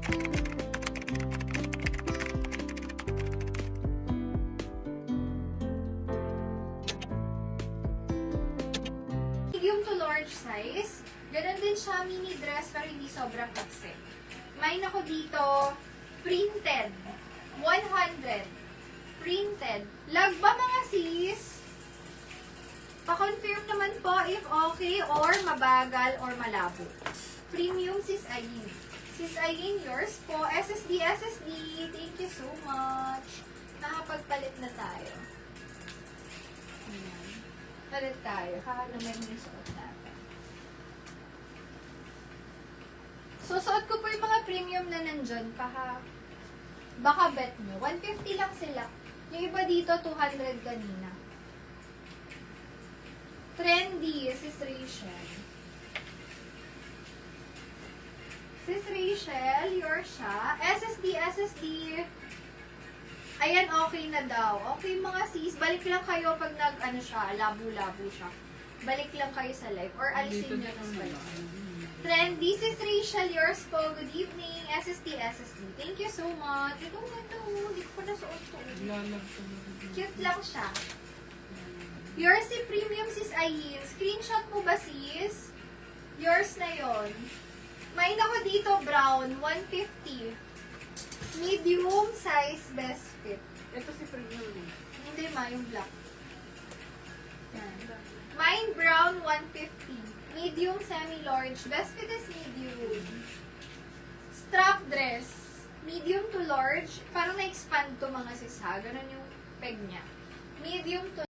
Medium to large size. Ganon din siya, mini dress, pero hindi sobrang pakse. May ako dito, printed. 100. Printed. Lag ba mga sis? Pa-confirm naman po if okay or mabagal or malabo. Premium sis Ayin. Sis Ayin, yours po. SSD. Thank you so much. Nakapagpalit na tayo. Ayan. Palit tayo. Kakalaman yung suot natin. Susuot ko po yung mga premium na nandyan pa ha. Baka bet nyo. 150 lang sila. Yung iba dito, 200 kanina. Trendy, Sis Rachel. Sis Rachel, yours siya. SSD. Ayan, okay na daw. Okay mga sis, balik lang kayo pag siya, labo-labo siya. Balik lang kayo sa live. Or alisin nyo tas balik. Trendy, Sis Rachel, yours po. Good evening. SSD. Thank you so much. Ito, hindi ko pa nasuot to. Cute lang siya. Yours si Premium, Sis Ayin. Screenshot mo ba, sis? Yours na yon. May ako dito, brown, 150. Medium size, best fit. Ito si Premium. Hindi yung black. Yan. Mine brown, 150. Medium, semi-large. Best fit is medium. Strap dress. Medium to large. Parang na-expand to mga sis ha. Ganun yung peg niya. Medium to